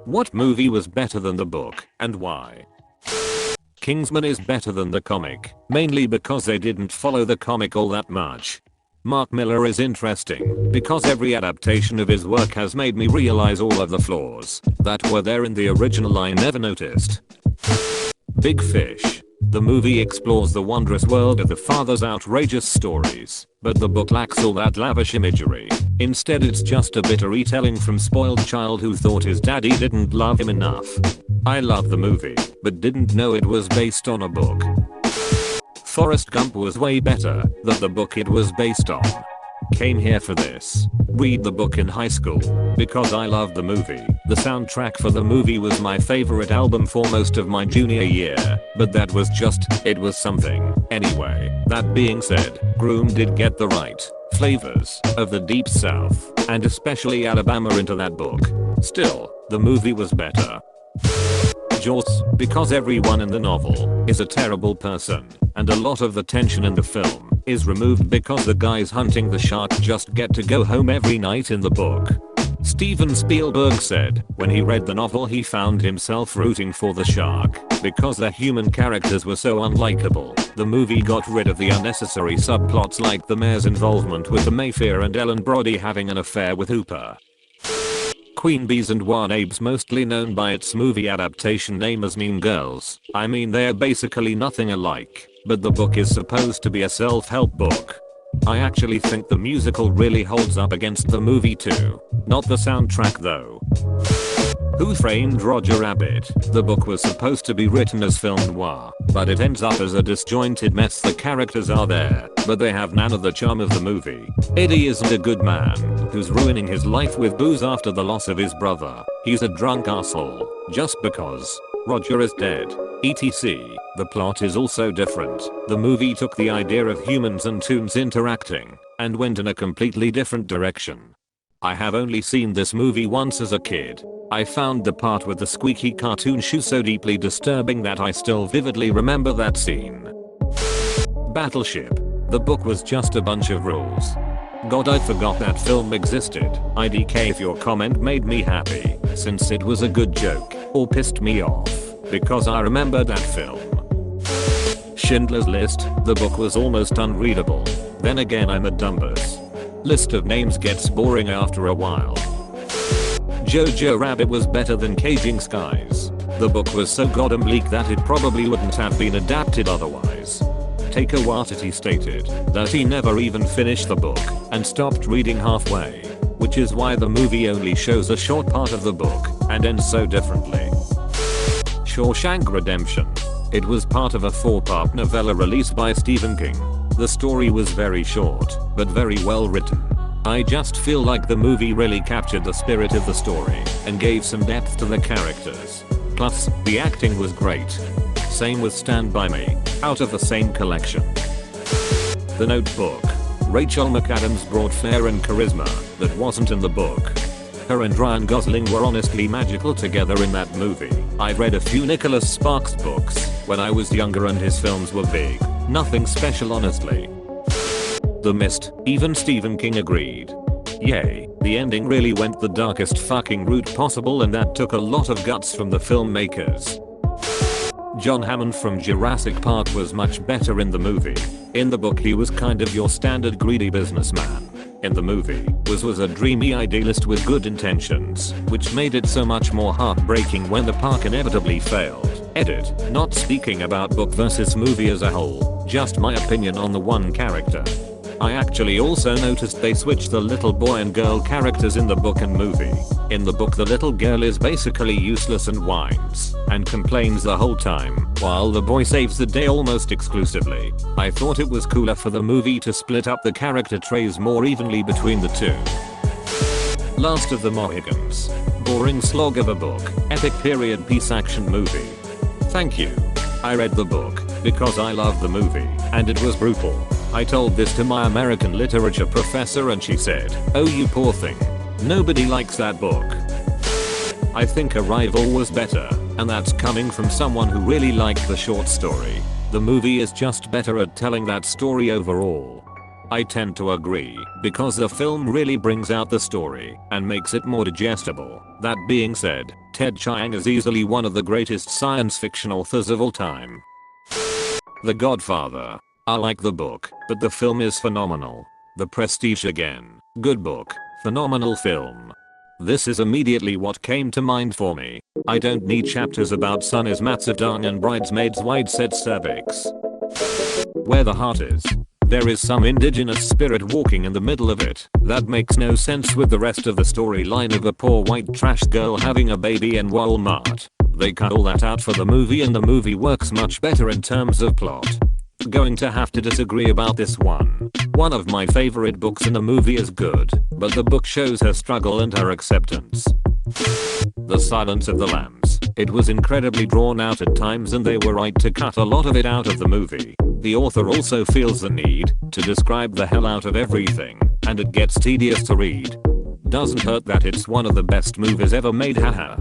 What movie was better than the book, and why? Kingsman is better than the comic, mainly because they didn't follow the comic all that much. Mark Millar is interesting because every adaptation of his work has made me realize all of the flaws that were there in the original I never noticed. Big Fish. The movie explores the wondrous world of the father's outrageous stories, but the book lacks all that lavish imagery. Instead, it's just a bitter retelling from spoiled child who thought his daddy didn't love him enough. I love the movie, but didn't know it was based on a book. Forrest Gump was way better than the book it was based on. Came here for this. Read the book in high school because I loved the movie. The soundtrack for the movie was my favorite album for most of my junior year, but that was it was something. Anyway, that being said, Groom did get the right flavors of the Deep South, and especially Alabama into that book. Still, the movie was better. Jaws, because everyone in the novel is a terrible person, and a lot of the tension in the film is removed because the guys hunting the shark just get to go home every night in the book. Steven Spielberg said when he read the novel he found himself rooting for the shark because the human characters were so unlikable. The movie got rid of the unnecessary subplots like the mayor's involvement with the Mayfair and Ellen Brody having an affair with Hooper. Queen Bees and One Apes, mostly known by its movie adaptation name as Mean Girls. I mean, they're basically nothing alike, but the book is supposed to be a self-help book. I actually think the musical really holds up against the movie too. Not the soundtrack though. Who Framed Roger Rabbit? The book was supposed to be written as film noir, but it ends up as a disjointed mess. The characters are there, but they have none of the charm of the movie. Eddie isn't a good man who's ruining his life with booze after the loss of his brother. He's a drunk asshole just because Roger is dead. etc. The plot is also different. The movie took the idea of humans and toons interacting and went in a completely different direction. I have only seen this movie once as a kid. I found the part with the squeaky cartoon shoe so deeply disturbing that I still vividly remember that scene. Battleship. The book was just a bunch of rules. God, I forgot that film existed. IDK if your comment made me happy, since it was a good joke, or pissed me off, because I remember that film. Schindler's List. The book was almost unreadable. Then again, I'm a dumbass. List of names gets boring after a while. Jojo Rabbit was better than Caging Skies. The book was so goddamn bleak that it probably wouldn't have been adapted otherwise. Taika Waititi stated that he never even finished the book and stopped reading halfway, which is why the movie only shows a short part of the book and ends so differently. Shawshank Redemption. It was part of a 4-part novella released by Stephen King. The story was very short, but very well written. I just feel like the movie really captured the spirit of the story and gave some depth to the characters. Plus, the acting was great. Same with Stand By Me, out of the same collection. The Notebook. Rachel McAdams brought flair and charisma that wasn't in the book. Her and Ryan Gosling were honestly magical together in that movie. I've read a few Nicholas Sparks books when I was younger and his films were big. Nothing special honestly. The Mist. Even Stephen King agreed. Yay, the ending really went the darkest fucking route possible, and that took a lot of guts from the filmmakers. John Hammond from Jurassic Park was much better in the movie. In the book he was kind of your standard greedy businessman. In the movie, was a dreamy idealist with good intentions, which made it so much more heartbreaking when the park inevitably failed. Edit. Not speaking about book versus movie as a whole, just my opinion on the one character. I actually also noticed they switched the little boy and girl characters in the book and movie. In the book the little girl is basically useless and whines and complains the whole time, while the boy saves the day almost exclusively. I thought it was cooler for the movie to split up the character traits more evenly between the two. Last of the Mohicans. Boring slog of a book, epic period piece action movie. Thank you. I read the book because I loved the movie, and it was brutal. I told this to my American literature professor and she said, "Oh, you poor thing. Nobody likes that book." I think Arrival was better, and that's coming from someone who really liked the short story. The movie is just better at telling that story overall. I tend to agree, because the film really brings out the story and makes it more digestible. That being said, Ted Chiang is easily one of the greatest science fiction authors of all time. The Godfather. I like the book, but the film is phenomenal. The Prestige again. Good book, phenomenal film. This is immediately what came to mind for me. I don't need chapters about sun is Matsudang and bridesmaids wide set cervix. Where the heart is, there is some indigenous spirit walking in the middle of it. That makes no sense with the rest of the storyline of a poor white trash girl having a baby in Walmart. They cut all that out for the movie and the movie works much better in terms of plot. Going to have to disagree about this one. One of my favorite books in the movie is good, but the book shows her struggle and her acceptance. The Silence of the Lambs. It was incredibly drawn out at times and they were right to cut a lot of it out of the movie. The author also feels the need to describe the hell out of everything, and it gets tedious to read. Doesn't hurt that it's one of the best movies ever made, haha.